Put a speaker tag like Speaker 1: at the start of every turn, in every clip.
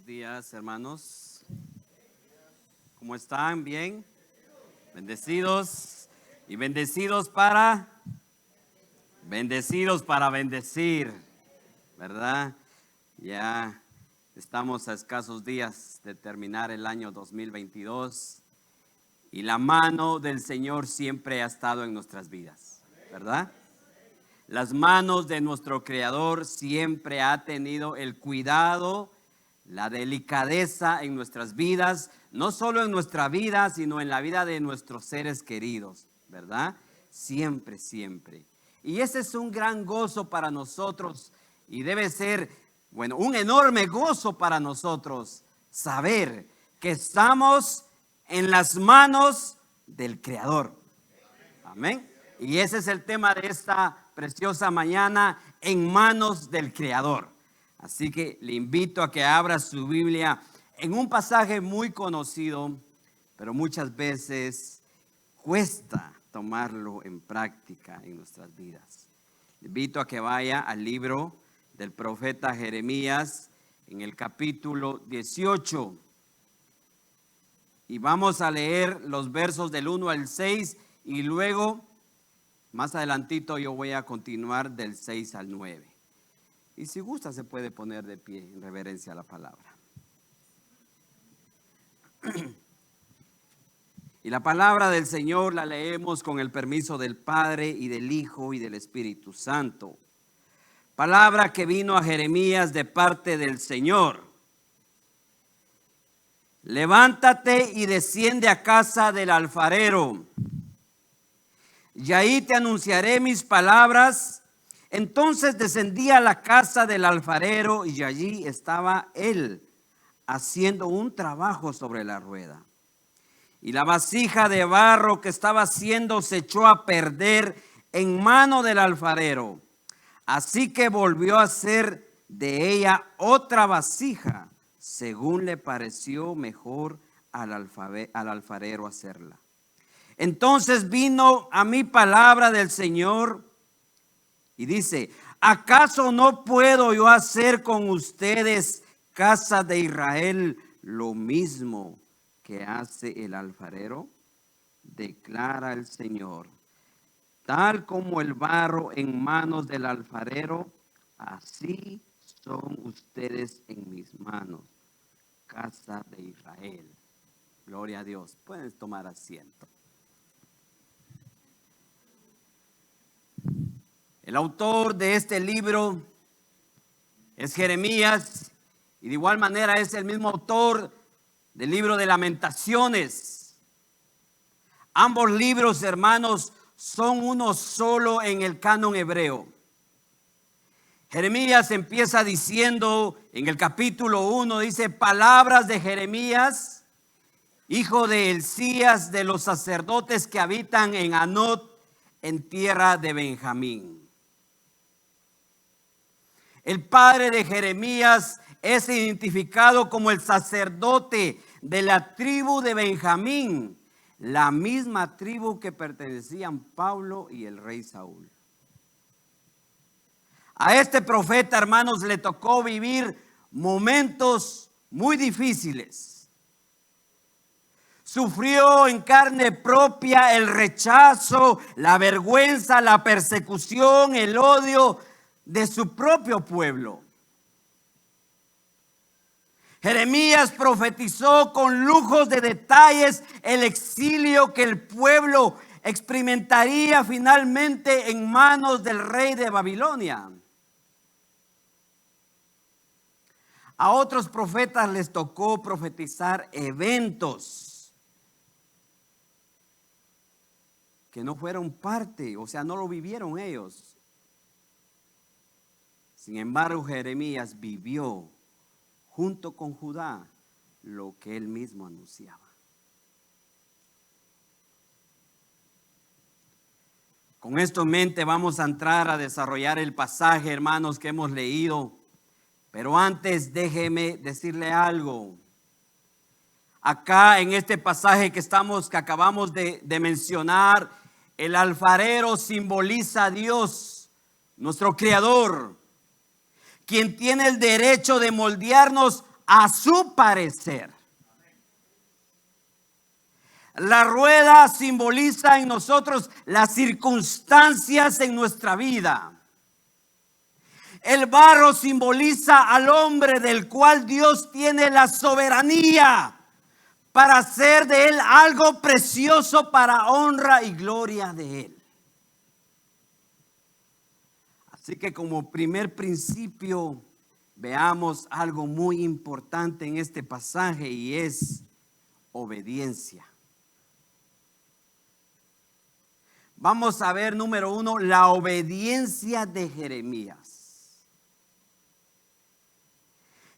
Speaker 1: Buenos días, hermanos. ¿Cómo están? ¿Bien? Bendecidos y bendecidos para bendecir, ¿verdad? Ya estamos a escasos días de terminar el año 2022 y la mano del Señor siempre ha estado en nuestras vidas, ¿verdad? Las manos de nuestro Creador siempre ha tenido el cuidado, la delicadeza en nuestras vidas, no solo en nuestra vida, sino en la vida de nuestros seres queridos, ¿verdad? Siempre, siempre. Y ese es un gran gozo para nosotros y debe ser, bueno, un enorme gozo para nosotros saber que estamos en las manos del Creador. Amén. Y ese es el tema de esta preciosa mañana, en manos del Creador. Así que le invito a que abra su Biblia en un pasaje muy conocido, pero muchas veces cuesta tomarlo en práctica en nuestras vidas. Le invito a que vaya al libro del profeta Jeremías en el capítulo 18. Y vamos a leer los versos del 1 al 6 y luego más adelantito yo voy a continuar del 6 al 9. Y si gusta se puede poner de pie en reverencia a la palabra. Y la palabra del Señor la leemos con el permiso del Padre y del Hijo y del Espíritu Santo. Palabra que vino a Jeremías de parte del Señor. Levántate y desciende a casa del alfarero, y ahí te anunciaré mis palabras. Entonces descendí a la casa del alfarero y allí estaba él haciendo un trabajo sobre la rueda. Y la vasija de barro que estaba haciendo se echó a perder en mano del alfarero. Así que volvió a hacer de ella otra vasija, según le pareció mejor al alfarero hacerla. Entonces vino a mí palabra del Señor y dice: ¿acaso no puedo yo hacer con ustedes, casa de Israel, lo mismo que hace el alfarero? Declara el Señor. Tal como el barro en manos del alfarero, así son ustedes en mis manos, casa de Israel. Gloria a Dios. Pueden tomar asiento. El autor de este libro es Jeremías y de igual manera es el mismo autor del libro de Lamentaciones. Ambos libros, hermanos, son uno solo en el canon hebreo. Jeremías empieza diciendo en el capítulo 1, dice: palabras de Jeremías, hijo de Hilcías, de los sacerdotes que habitan en Anot, en tierra de Benjamín. El padre de Jeremías es identificado como el sacerdote de la tribu de Benjamín, la misma tribu que pertenecían Pablo y el rey Saúl. A este profeta, hermanos, le tocó vivir momentos muy difíciles. Sufrió en carne propia el rechazo, la vergüenza, la persecución, el odio de su propio pueblo. Jeremías profetizó con lujos de detalles el exilio que el pueblo experimentaría finalmente en manos del rey de Babilonia. A otros profetas les tocó profetizar eventos que no fueron parte, o sea, no lo vivieron ellos. Sin embargo, Jeremías vivió junto con Judá lo que él mismo anunciaba. Con esto en mente vamos a entrar a desarrollar el pasaje, hermanos, que hemos leído. Pero antes déjeme decirle algo. Acá en este pasaje que acabamos de mencionar, el alfarero simboliza a Dios, nuestro Creador, quien tiene el derecho de moldearnos a su parecer. La rueda simboliza en nosotros las circunstancias en nuestra vida. El barro simboliza al hombre del cual Dios tiene la soberanía para hacer de él algo precioso para honra y gloria de él. Así que como primer principio veamos algo muy importante en este pasaje y es obediencia. Vamos a ver, número 1, la obediencia de Jeremías.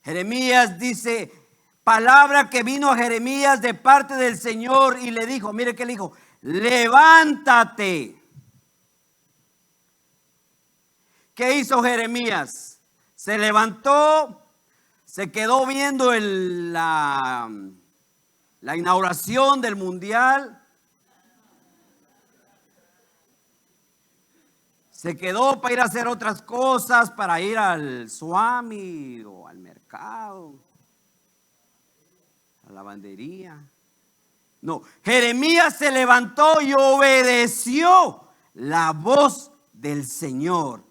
Speaker 1: Jeremías dice, palabra que vino a Jeremías de parte del Señor y le dijo, mire que le dijo, levántate. ¿Qué hizo Jeremías? Se levantó, se quedó viendo la inauguración del mundial. Se quedó para ir a hacer otras cosas, para ir al Swami o al mercado, a la lavandería. No, Jeremías se levantó y obedeció la voz del Señor.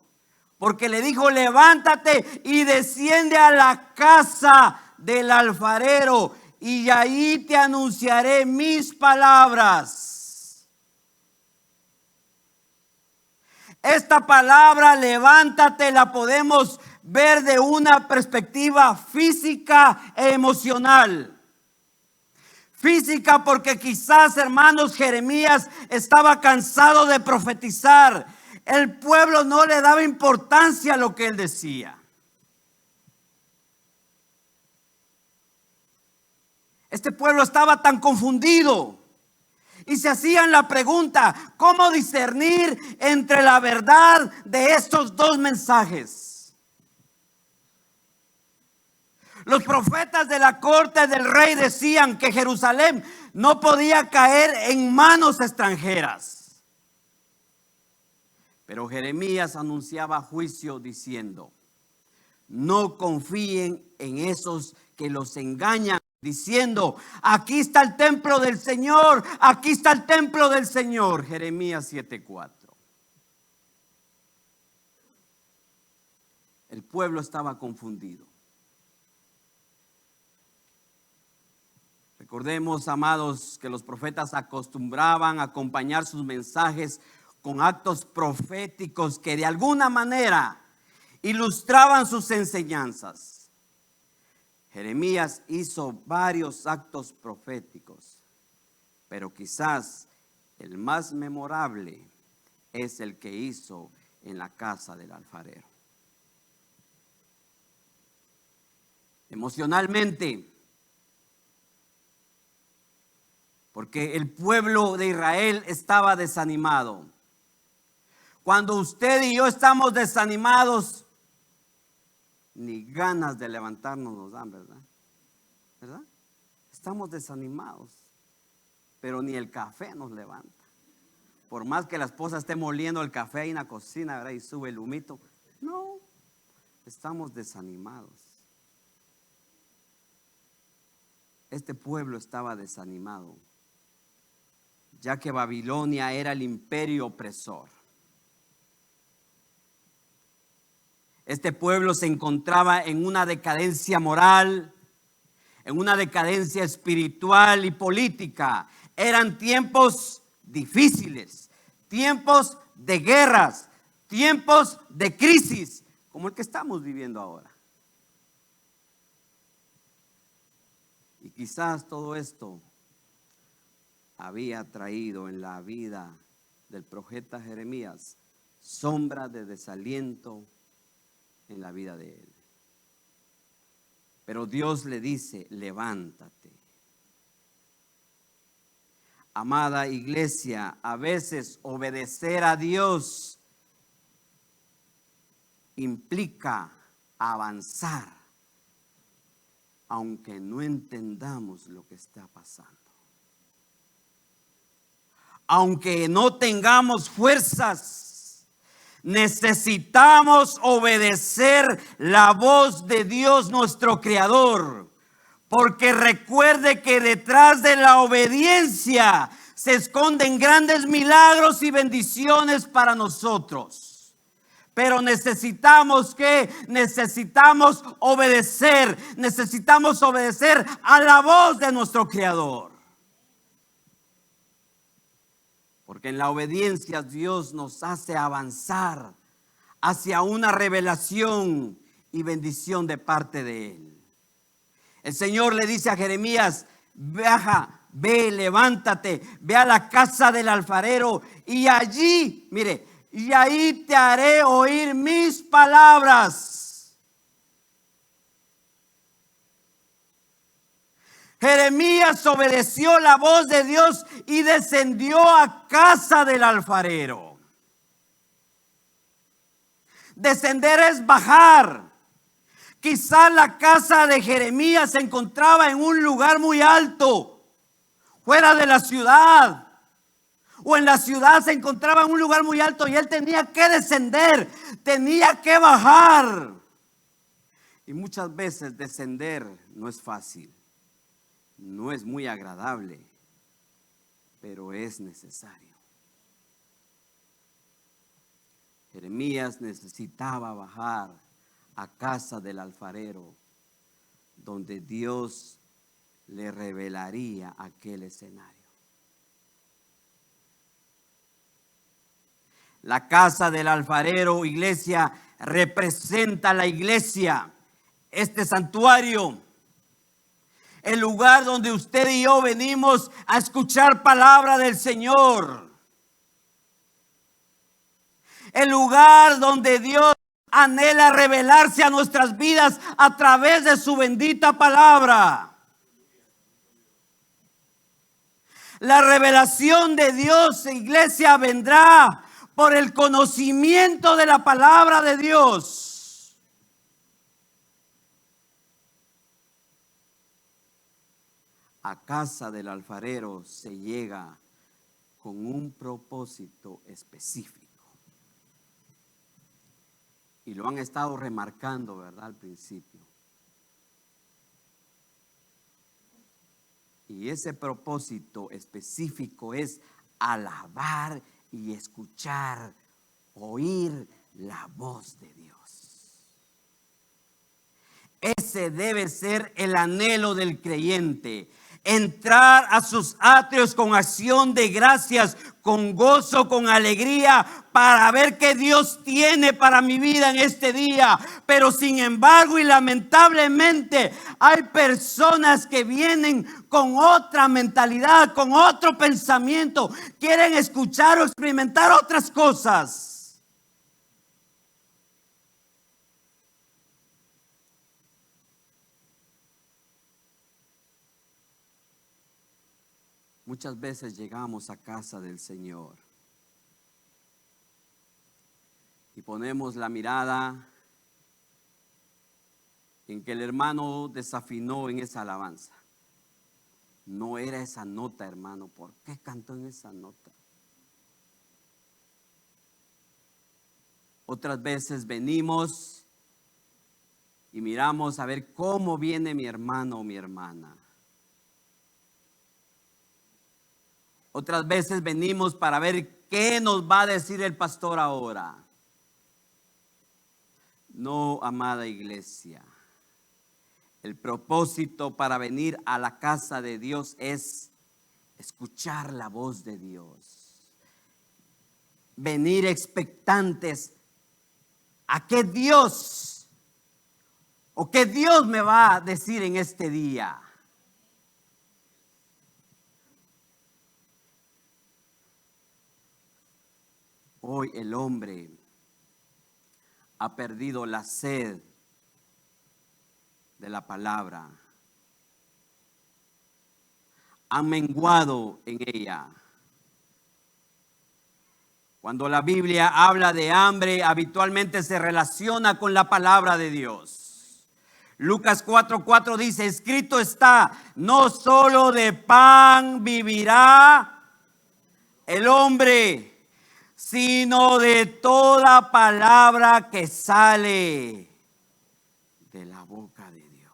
Speaker 1: Porque le dijo, levántate y desciende a la casa del alfarero y ahí te anunciaré mis palabras. Esta palabra, levántate, la podemos ver de una perspectiva física e emocional. Física porque quizás, hermanos, Jeremías estaba cansado de profetizar. El pueblo no le daba importancia a lo que él decía. Este pueblo estaba tan confundido y se hacían la pregunta, ¿cómo discernir entre la verdad de estos dos mensajes? Los profetas de la corte del rey decían que Jerusalén no podía caer en manos extranjeras. Pero Jeremías anunciaba juicio diciendo, no confíen en esos que los engañan, diciendo, aquí está el templo del Señor, aquí está el templo del Señor. Jeremías 7:4. El pueblo estaba confundido. Recordemos, amados, que los profetas acostumbraban a acompañar sus mensajes con actos proféticos que de alguna manera ilustraban sus enseñanzas. Jeremías hizo varios actos proféticos, pero quizás el más memorable es el que hizo en la casa del alfarero. Emocionalmente, porque el pueblo de Israel estaba desanimado. Cuando usted y yo estamos desanimados, ni ganas de levantarnos nos dan, ¿verdad? ¿Verdad? Estamos desanimados, pero ni el café nos levanta. Por más que la esposa esté moliendo el café ahí en la cocina, ¿verdad? Y sube el humito. No, estamos desanimados. Este pueblo estaba desanimado, ya que Babilonia era el imperio opresor. Este pueblo se encontraba en una decadencia moral, en una decadencia espiritual y política. Eran tiempos difíciles, tiempos de guerras, tiempos de crisis, como el que estamos viviendo ahora. Y quizás todo esto había traído en la vida del profeta Jeremías sombra de desaliento en la vida de él. Pero Dios le dice, levántate. Amada iglesia, a veces obedecer a Dios implica avanzar, aunque no entendamos lo que está pasando. Aunque no tengamos fuerzas, necesitamos obedecer la voz de Dios nuestro Creador. Porque recuerde que detrás de la obediencia se esconden grandes milagros y bendiciones para nosotros. Pero necesitamos obedecer. Necesitamos obedecer a la voz de nuestro Creador. Porque en la obediencia Dios nos hace avanzar hacia una revelación y bendición de parte de Él. El Señor le dice a Jeremías: viaja, ve, levántate, ve a la casa del alfarero y allí, mire, y ahí te haré oír mis palabras. Jeremías obedeció la voz de Dios y descendió a casa del alfarero. Descender es bajar. Quizás la casa de Jeremías se encontraba en un lugar muy alto, fuera de la ciudad. O en la ciudad se encontraba en un lugar muy alto y él tenía que descender, tenía que bajar. Y muchas veces descender no es fácil, no es muy agradable, pero es necesario. Jeremías necesitaba bajar a casa del alfarero, donde Dios le revelaría aquel escenario. La casa del alfarero, iglesia, representa la iglesia, este santuario, el lugar donde usted y yo venimos a escuchar palabra del Señor, el lugar donde Dios anhela revelarse a nuestras vidas a través de su bendita palabra. La revelación de Dios, iglesia, vendrá por el conocimiento de la palabra de Dios. A casa del alfarero se llega con un propósito específico. Y lo han estado remarcando, ¿verdad? Al principio. Y ese propósito específico es alabar y escuchar, oír la voz de Dios. Ese debe ser el anhelo del creyente. Entrar a sus atrios con acción de gracias, con gozo, con alegría, para ver qué Dios tiene para mi vida en este día. Pero sin embargo y lamentablemente hay personas que vienen con otra mentalidad, con otro pensamiento. Quieren escuchar o experimentar otras cosas. Muchas veces llegamos a casa del Señor y ponemos la mirada en que el hermano desafinó en esa alabanza. No era esa nota, hermano. ¿Por qué cantó en esa nota? Otras veces venimos y miramos a ver cómo viene mi hermano o mi hermana. Otras veces venimos para ver qué nos va a decir el pastor ahora. No, amada iglesia. El propósito para venir a la casa de Dios es escuchar la voz de Dios. Venir expectantes a qué Dios o qué Dios me va a decir en este día. Hoy el hombre ha perdido la sed de la palabra. Han menguado en ella. Cuando la Biblia habla de hambre, habitualmente se relaciona con la palabra de Dios. Lucas 4:4 dice: escrito está, no solo de pan vivirá el hombre, sino de toda palabra que sale de la boca de Dios.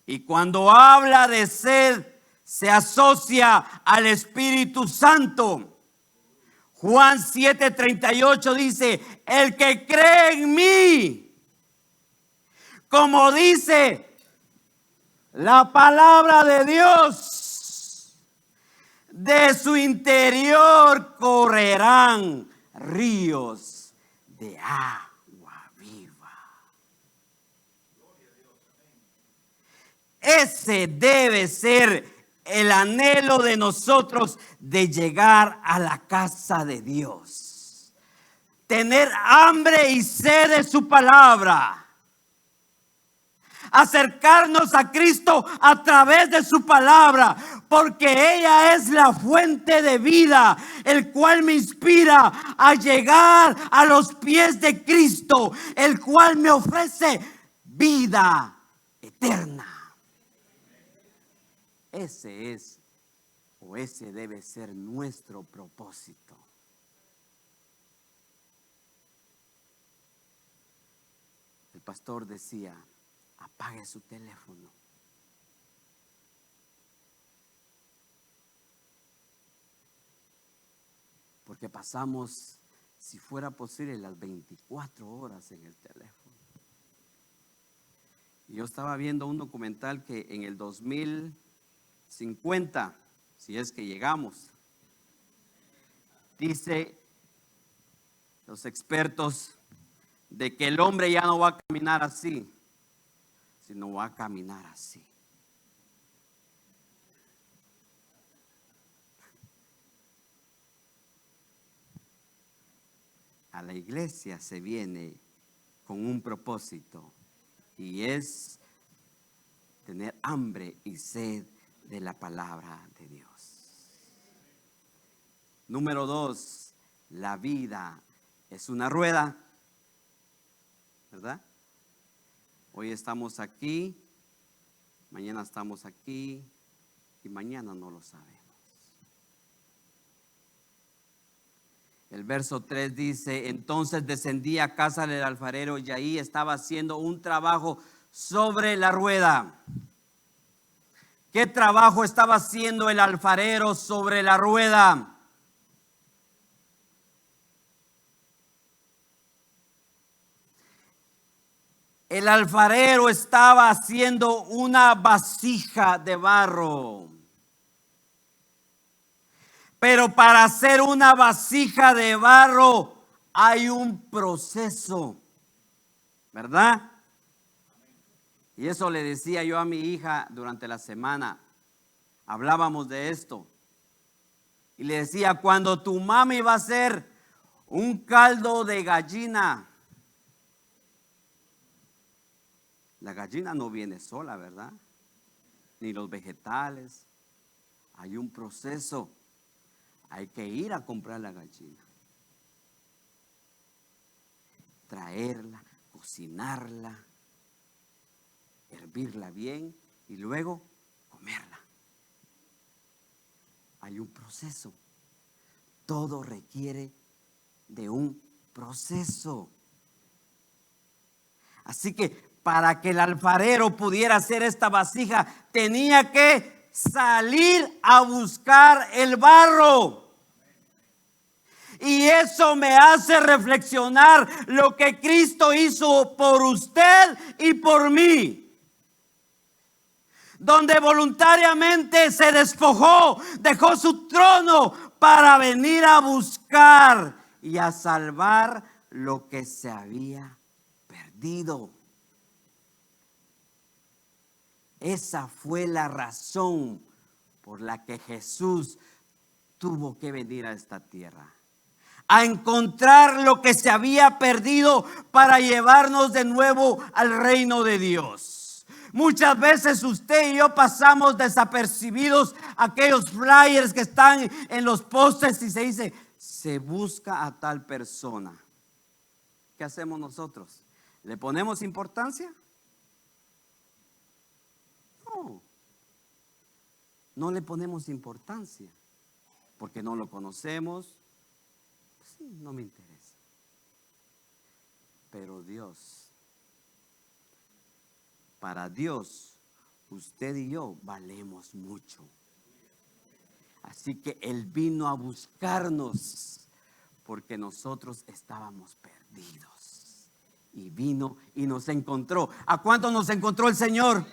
Speaker 1: Y cuando habla de sed, se asocia al Espíritu Santo. Juan 7:38 dice, el que cree en mí, como dice la palabra de Dios, de su interior correrán ríos de agua viva. Ese debe ser el anhelo de nosotros de llegar a la casa de Dios. Tener hambre y sed de su palabra. Acercarnos a Cristo a través de su palabra, porque ella es la fuente de vida, el cual me inspira a llegar a los pies de Cristo, el cual me ofrece vida eterna. Ese es, o ese debe ser nuestro propósito. El pastor decía, apague su teléfono. Porque pasamos, si fuera posible, las 24 horas en el teléfono. Y yo estaba viendo un documental que en el 2050, si es que llegamos, dice los expertos de que el hombre ya no va a caminar así, sino va a caminar así. A la iglesia se viene con un propósito, y es tener hambre y sed de la palabra de Dios. Número 2, la vida es una rueda, ¿verdad? Hoy estamos aquí, mañana estamos aquí y mañana no lo sabemos. El verso 3 dice, entonces descendí a casa del alfarero y ahí estaba haciendo un trabajo sobre la rueda. ¿Qué trabajo estaba haciendo el alfarero sobre la rueda? El alfarero estaba haciendo una vasija de barro. Pero para hacer una vasija de barro hay un proceso, ¿verdad? Y eso le decía yo a mi hija durante la semana. Hablábamos de esto. Y le decía, cuando tu mami va a hacer un caldo de gallina, la gallina no viene sola, ¿verdad? Ni los vegetales. Hay un proceso. Hay que ir a comprar la gallina, traerla, cocinarla, hervirla bien y luego comerla. Hay un proceso. Todo requiere de un proceso. Así que para que el alfarero pudiera hacer esta vasija, tenía que salir a buscar el barro. Y eso me hace reflexionar lo que Cristo hizo por usted y por mí. Donde voluntariamente se despojó, dejó su trono para venir a buscar y a salvar lo que se había perdido. Esa fue la razón por la que Jesús tuvo que venir a esta tierra. A encontrar lo que se había perdido para llevarnos de nuevo al reino de Dios. Muchas veces usted y yo pasamos desapercibidos aquellos flyers que están en los postes y se dice, se busca a tal persona. ¿Qué hacemos nosotros? ¿Le ponemos importancia? No le ponemos importancia porque no lo conocemos. Sí, no me interesa. Pero Dios, para Dios, usted y yo valemos mucho. Así que Él vino a buscarnos porque nosotros estábamos perdidos. Y vino y nos encontró. ¿A cuánto nos encontró el Señor?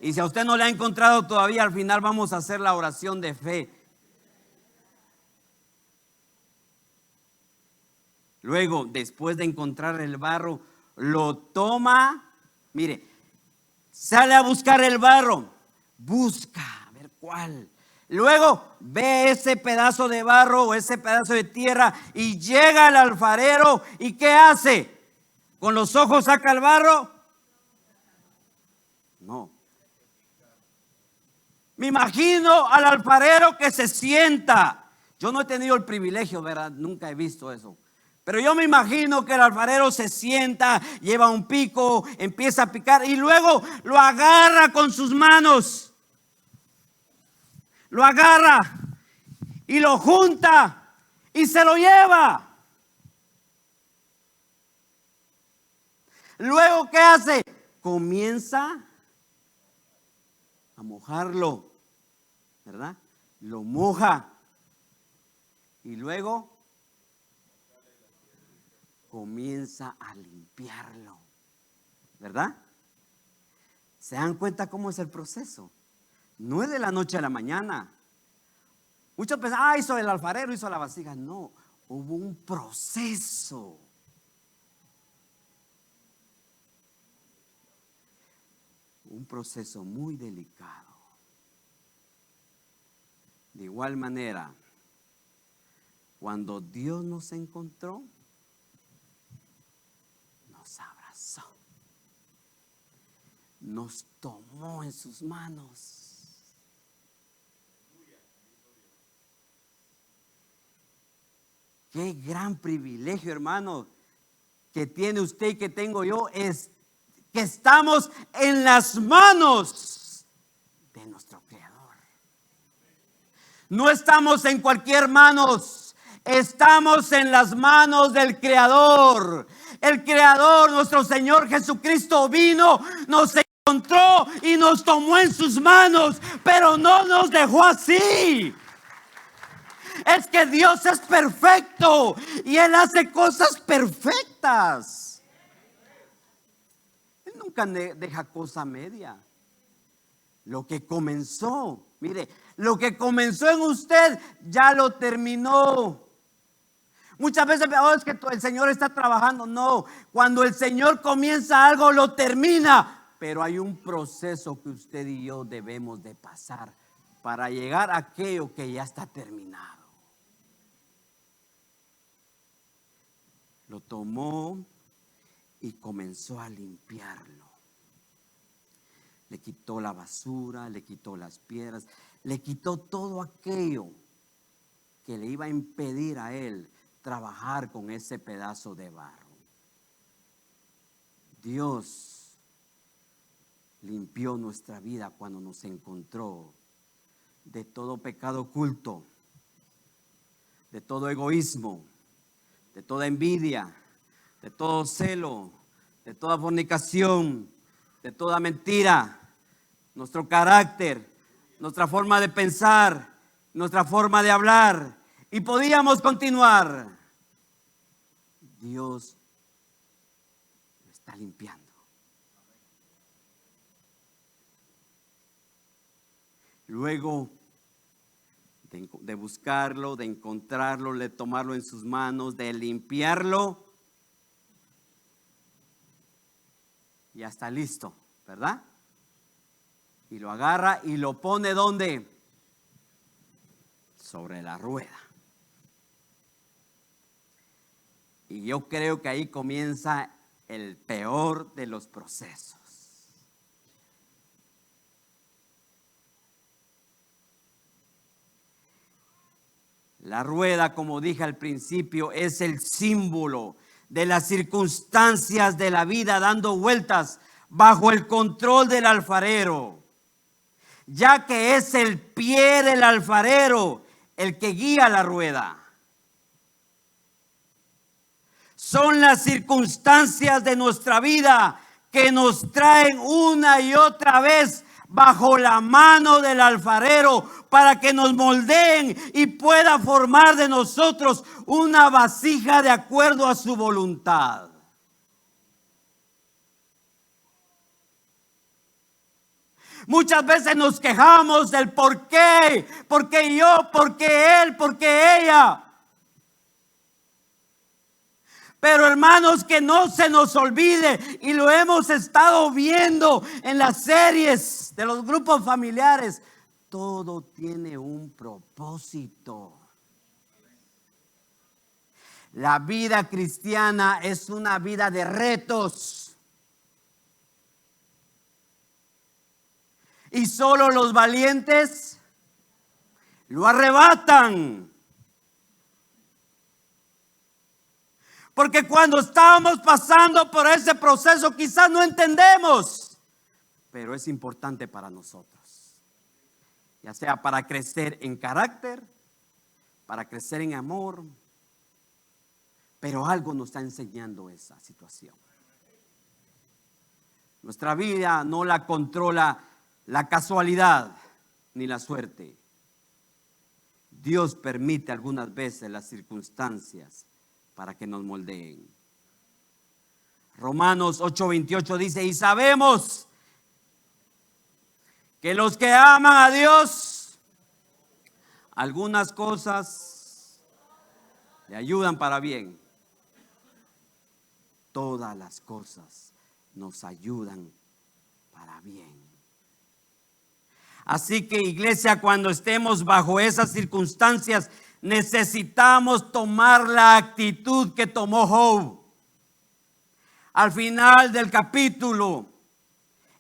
Speaker 1: Y si a usted no le ha encontrado todavía, al final vamos a hacer la oración de fe. Luego, después de encontrar el barro, lo toma. Mire, sale a buscar el barro. Busca, a ver cuál. Luego ve ese pedazo de barro o ese pedazo de tierra y llega al alfarero. ¿Y qué hace? ¿Con los ojos saca el barro? No. Me imagino al alfarero que se sienta. Yo no he tenido el privilegio, ¿verdad? Nunca he visto eso. Pero yo me imagino que el alfarero se sienta, lleva un pico, empieza a picar y luego lo agarra con sus manos. Lo agarra y lo junta y se lo lleva. Luego, ¿qué hace? Comienza a mojarlo, ¿verdad? Lo moja y luego comienza a limpiarlo, ¿verdad? ¿Se dan cuenta cómo es el proceso? No es de la noche a la mañana. Muchos piensan, hizo el alfarero, hizo la vasija. No, hubo un proceso. Un proceso muy delicado. De igual manera, cuando Dios nos encontró, nos abrazó, nos tomó en sus manos. Qué gran privilegio, hermano, que tiene usted y que tengo yo, es que estamos en las manos de nuestro Creador. No estamos en cualquier manos, estamos en las manos del Creador. El Creador, nuestro Señor Jesucristo, vino, nos encontró y nos tomó en sus manos, pero no nos dejó así. Es que Dios es perfecto y Él hace cosas perfectas. Él nunca deja cosa media. Lo que comenzó, mire, lo que comenzó en usted ya lo terminó. Muchas veces es que el Señor está trabajando. No, cuando el Señor comienza algo lo termina. Pero hay un proceso que usted y yo debemos de pasar para llegar a aquello que ya está terminado. Lo tomó y comenzó a limpiarlo. Le quitó la basura, le quitó las piedras, le quitó todo aquello que le iba a impedir a él trabajar con ese pedazo de barro. Dios limpió nuestra vida cuando nos encontró de todo pecado oculto, de todo egoísmo, de toda envidia, de todo celo, de toda fornicación, de toda mentira. Nuestro carácter, nuestra forma de pensar, nuestra forma de hablar. Y podíamos continuar. Dios lo está limpiando. Luego de buscarlo, de encontrarlo, de tomarlo en sus manos, de limpiarlo, ya está listo, ¿verdad? Y lo agarra y lo pone ¿dónde? Sobre la rueda. Y yo creo que ahí comienza el peor de los procesos. La rueda, como dije al principio, es el símbolo de las circunstancias de la vida dando vueltas bajo el control del alfarero, ya que es el pie del alfarero el que guía la rueda. Son las circunstancias de nuestra vida que nos traen una y otra vez bajo la mano del alfarero para que nos moldeen y pueda formar de nosotros una vasija de acuerdo a su voluntad. Muchas veces nos quejamos del por qué yo, por qué él, por qué ella. Pero hermanos, que no se nos olvide, y lo hemos estado viendo en las series de los grupos familiares, todo tiene un propósito. La vida cristiana es una vida de retos. Y solo los valientes lo arrebatan. Porque cuando estamos pasando por ese proceso quizás no entendemos, pero es importante para nosotros. Ya sea para crecer en carácter, para crecer en amor, pero algo nos está enseñando esa situación. Nuestra vida no la controla la casualidad ni la suerte. Dios permite algunas veces las circunstancias para que nos moldeen. Romanos 8:28 dice: y sabemos que los que aman a Dios, algunas cosas le ayudan para bien. Todas las cosas nos ayudan para bien. Así que, iglesia, cuando estemos bajo esas circunstancias, necesitamos tomar la actitud que tomó Job. Al final del capítulo,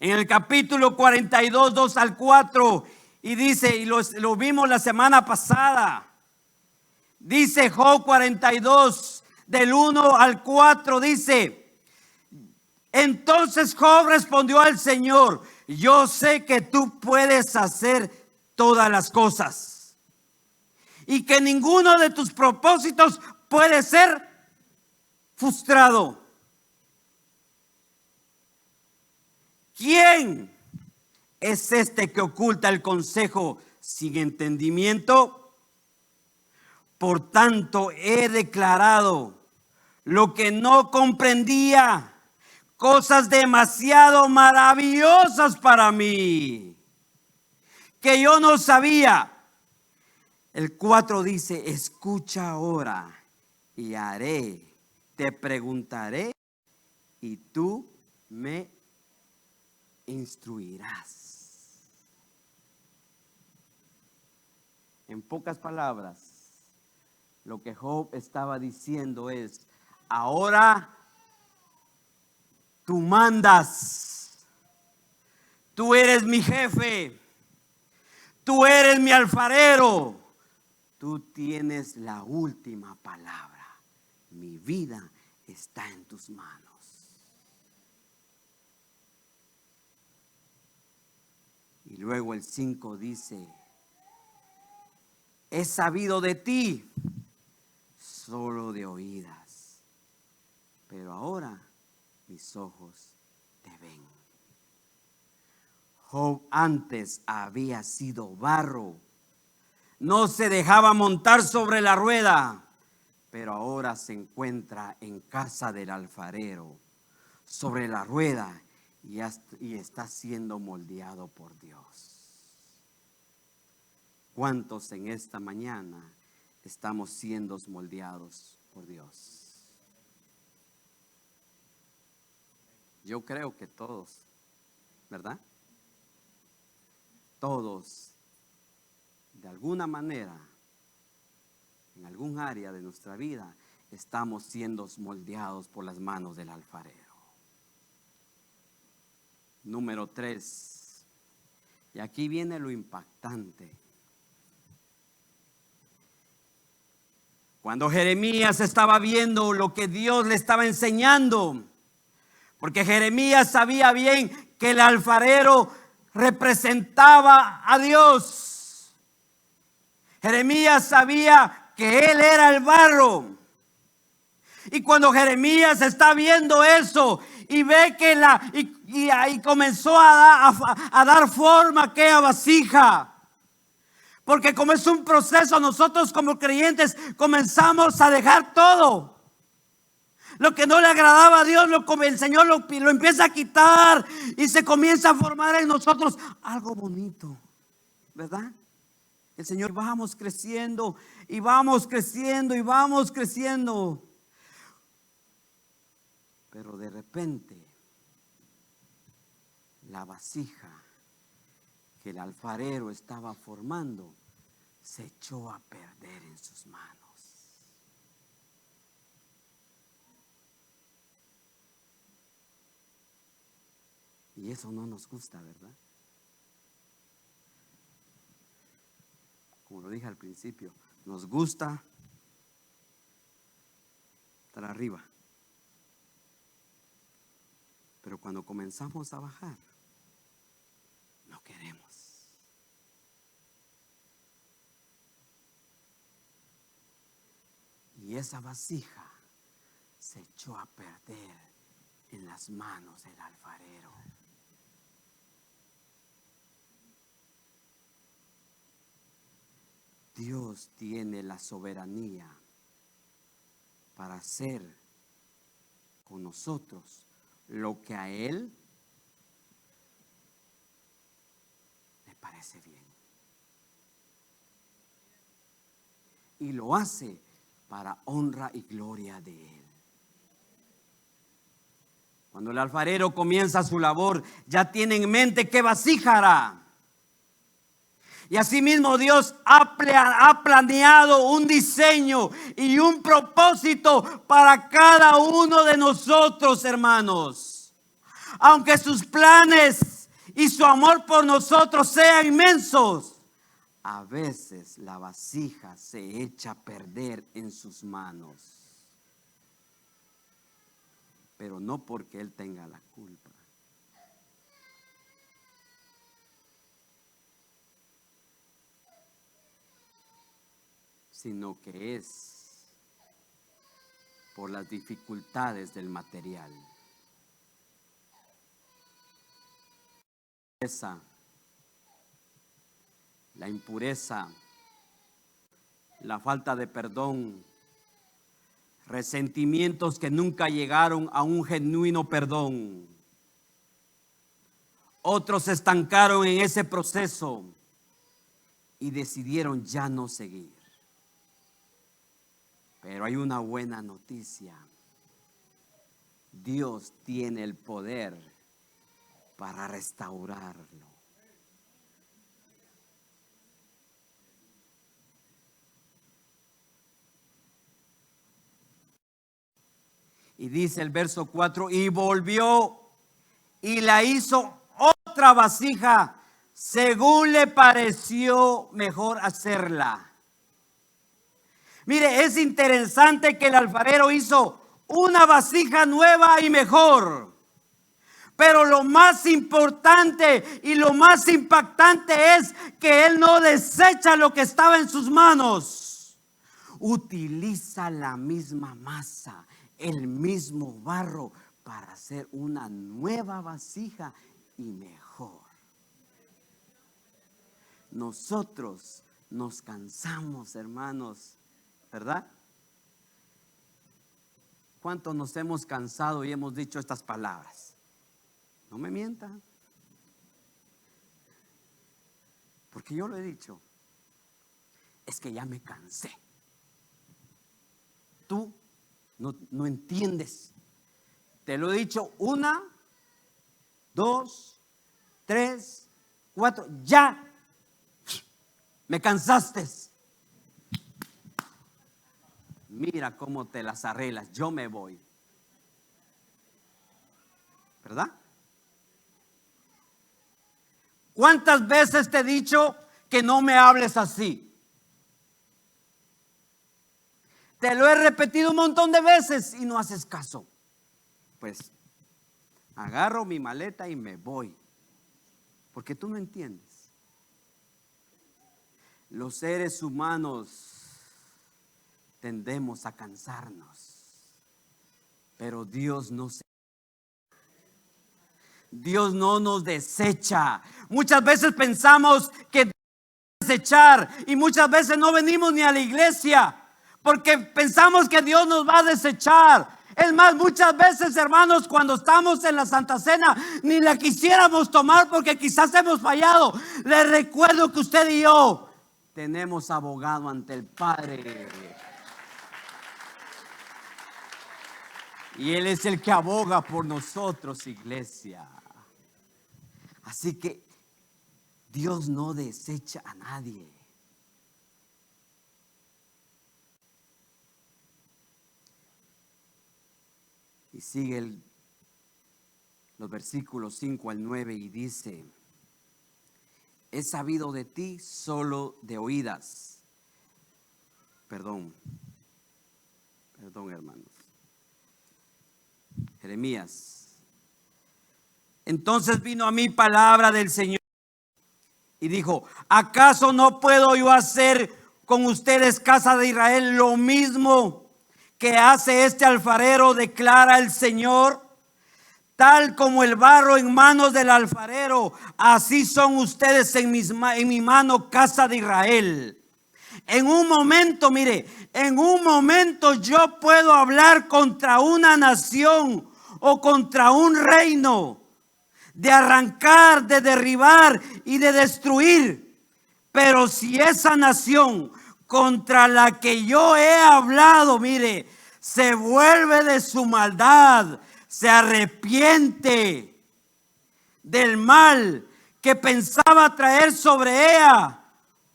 Speaker 1: en el capítulo 42, 2 al 4, y dice, y lo vimos la semana pasada, dice Job 42, del 1 al 4, dice: entonces Job respondió al Señor: yo sé que tú puedes hacer todas las cosas y que ninguno de tus propósitos puede ser frustrado. ¿Quién es este que oculta el consejo sin entendimiento? Por tanto, he declarado lo que no comprendía, cosas demasiado maravillosas para mí, que yo no sabía. El 4 dice: escucha ahora y haré, te preguntaré y tú me instruirás. En pocas palabras, lo que Job estaba diciendo es: ahora tú mandas, tú eres mi jefe, tú eres mi alfarero, tú tienes la última palabra. Mi vida está en tus manos. Y luego el 5 dice: he sabido de ti solo de oídas, pero ahora mis ojos te ven. Job antes había sido barro, no se dejaba montar sobre la rueda, pero ahora se encuentra en casa del alfarero, sobre la rueda, y está siendo moldeado por Dios. ¿Cuántos en esta mañana estamos siendo moldeados por Dios? Yo creo que todos, ¿verdad? Todos, de alguna manera, en algún área de nuestra vida, estamos siendo moldeados por las manos del alfarero. Número 3, y aquí viene lo impactante. Cuando Jeremías estaba viendo lo que Dios le estaba enseñando, porque Jeremías sabía bien que el alfarero representaba a Dios. Jeremías sabía que él era el barro. Y cuando Jeremías está viendo eso y ve que y comenzó a dar forma a aquella vasija. Porque como es un proceso, nosotros como creyentes comenzamos a dejar todo. Lo que no le agradaba a Dios, el Señor lo empieza a quitar y se comienza a formar en nosotros algo bonito, ¿verdad? El Señor, vamos creciendo y vamos creciendo y vamos creciendo. Pero de repente, la vasija que el alfarero estaba formando se echó a perder en sus manos. Y eso no nos gusta, ¿verdad? Como lo dije al principio, nos gusta estar arriba. Pero cuando comenzamos a bajar, no queremos. Y esa vasija se echó a perder en las manos del alfarero. Dios tiene la soberanía para hacer con nosotros lo que a Él le parece bien. Y lo hace para honra y gloria de Él. Cuando el alfarero comienza su labor, ya tiene en mente qué vasija hará. Y asimismo Dios ha planeado un diseño y un propósito para cada uno de nosotros, hermanos. Aunque sus planes y su amor por nosotros sean inmensos, a veces la vasija se echa a perder en sus manos. Pero no porque Él tenga la culpa. Sino que es por las dificultades del material. La impureza, la falta de perdón, resentimientos que nunca llegaron a un genuino perdón. Otros se estancaron en ese proceso y decidieron ya no seguir. Pero hay una buena noticia. Dios tiene el poder para restaurarlo. Y dice el verso 4, y volvió y la hizo otra vasija según le pareció mejor hacerla. Mire, es interesante que el alfarero hizo una vasija nueva y mejor. Pero lo más importante y lo más impactante es que él no desecha lo que estaba en sus manos. Utiliza la misma masa, el mismo barro para hacer una nueva vasija y mejor. Nosotros nos cansamos, hermanos, ¿verdad? ¿Cuántos nos hemos cansado y hemos dicho estas palabras? No me mientan. Porque yo lo he dicho. Es que ya me cansé. Tú no entiendes. Te lo he dicho 1, 2, 3, 4. Ya me cansaste. Mira cómo te las arreglas. Yo me voy. ¿Verdad? ¿Cuántas veces te he dicho que no me hables así? Te lo he repetido un montón de veces y no haces caso. Pues agarro mi maleta y me voy. Porque tú no entiendes. Los seres humanos tendemos a cansarnos. Pero Dios no se Dios no nos desecha. Muchas veces pensamos que Dios nos va a desechar y muchas veces no venimos ni a la iglesia porque pensamos que Dios nos va a desechar. Es más, muchas veces, hermanos, cuando estamos en la Santa Cena, ni la quisiéramos tomar porque quizás hemos fallado. Les recuerdo que usted y yo tenemos abogado ante el Padre. Y Él es el que aboga por nosotros, iglesia. Así que Dios no desecha a nadie. Y sigue los versículos 5 al 9 y dice: he sabido de ti solo de oídas. Perdón, hermanos. Jeremías. Entonces vino a mí palabra del Señor y dijo: ¿acaso no puedo yo hacer con ustedes, casa de Israel, lo mismo que hace este alfarero, declara el Señor? Tal como el barro en manos del alfarero, así son ustedes en mi mano, casa de Israel. En un momento, mire, en un momento yo puedo hablar contra una nación o contra un reino, de arrancar, de derribar y de destruir. Pero si esa nación contra la que yo he hablado, mire, se vuelve de su maldad, se arrepiente del mal que pensaba traer sobre ella,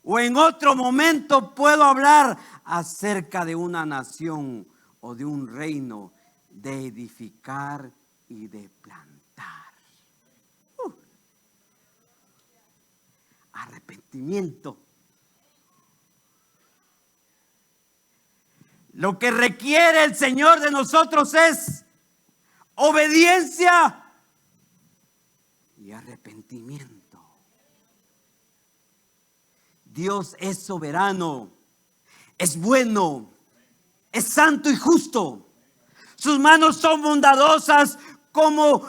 Speaker 1: o en otro momento puedo hablar acerca de una nación o de un reino, de edificar y de plantar. Arrepentimiento. Lo que requiere el Señor de nosotros es obediencia y arrepentimiento. Dios es soberano, es bueno, es santo y justo. Sus manos son bondadosas como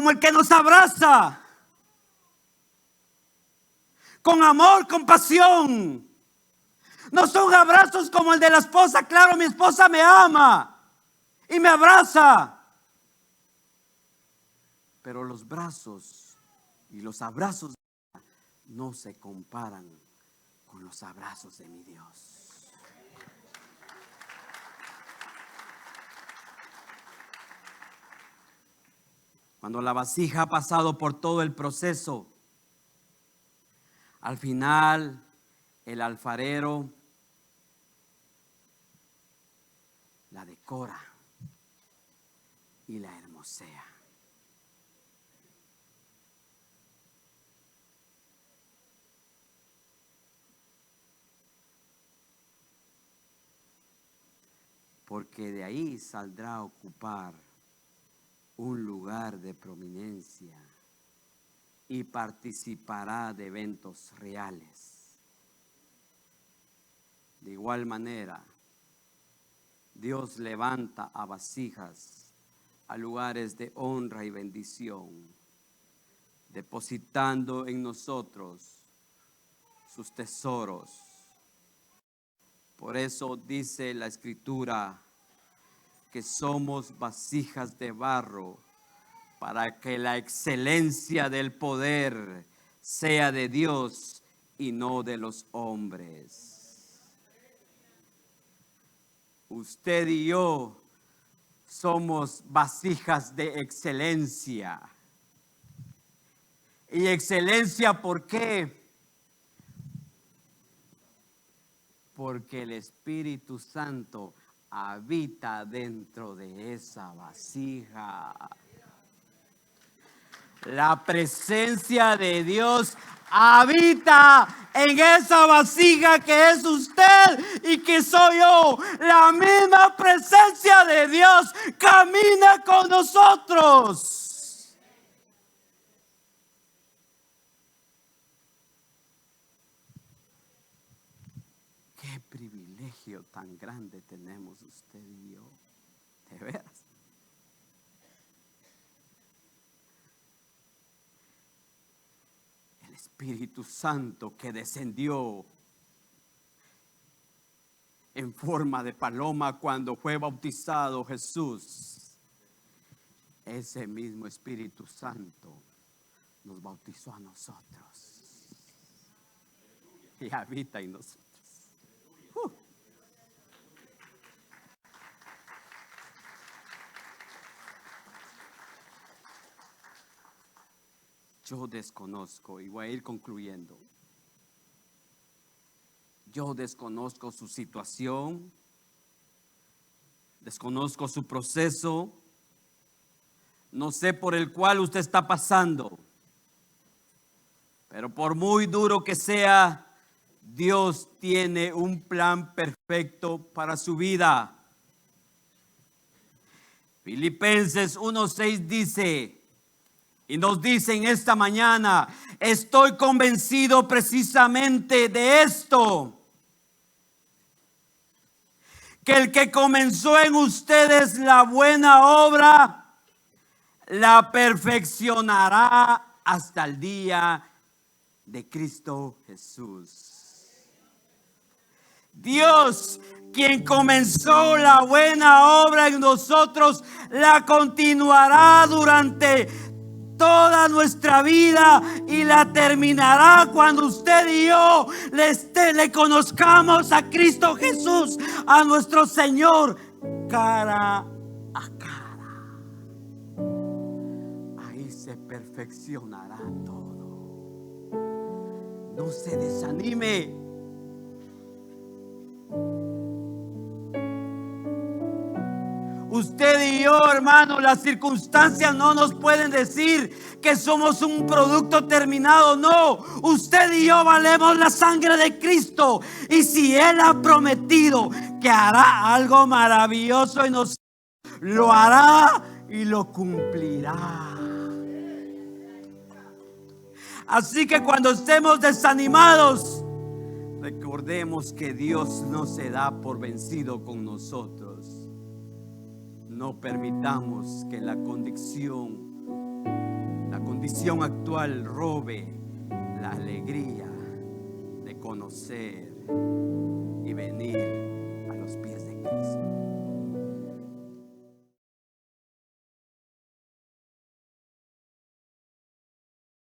Speaker 1: el que nos abraza, con amor, con pasión. No son abrazos como el de la esposa. Claro, mi esposa me ama y me abraza, pero los brazos y los abrazos no se comparan con los abrazos de mi Dios. Cuando la vasija ha pasado por todo el proceso, al final el alfarero la decora y la hermosea. Porque de ahí saldrá a ocupar un lugar de prominencia y participará de eventos reales. De igual manera, Dios levanta a vasijas a lugares de honra y bendición, depositando en nosotros sus tesoros. Por eso dice la Escritura que somos vasijas de barro, para que la excelencia del poder sea de Dios y no de los hombres. Usted y yo somos vasijas de excelencia. ¿Y excelencia por qué? Porque el Espíritu Santo habita dentro de esa vasija. La presencia de Dios habita en esa vasija que es usted y que soy yo. La misma presencia de Dios camina con nosotros. Qué privilegio tan grande tenemos usted y yo. De veras. Espíritu Santo que descendió en forma de paloma cuando fue bautizado Jesús, ese mismo Espíritu Santo nos bautizó a nosotros y habita en nosotros. Yo desconozco, y voy a ir concluyendo. Yo desconozco su situación, desconozco su proceso, no sé por el cual usted está pasando, pero por muy duro que sea, Dios tiene un plan perfecto para su vida. Filipenses 1:6 dice, y nos dicen esta mañana, estoy convencido precisamente de esto, que el que comenzó en ustedes la buena obra, la perfeccionará hasta el día de Cristo Jesús. Dios, quien comenzó la buena obra en nosotros, la continuará durante toda nuestra vida y la terminará cuando usted y yo le conozcamos a Cristo Jesús, a nuestro Señor, cara a cara. Ahí se perfeccionará todo. No se desanime. Usted y yo, hermano, las circunstancias no nos pueden decir que somos un producto terminado. No, usted y yo valemos la sangre de Cristo. Y si Él ha prometido que hará algo maravilloso en nosotros, lo hará y lo cumplirá. Así que cuando estemos desanimados, recordemos que Dios no se da por vencido con nosotros. No permitamos que la condición actual robe la alegría de conocer y venir a los pies de Cristo.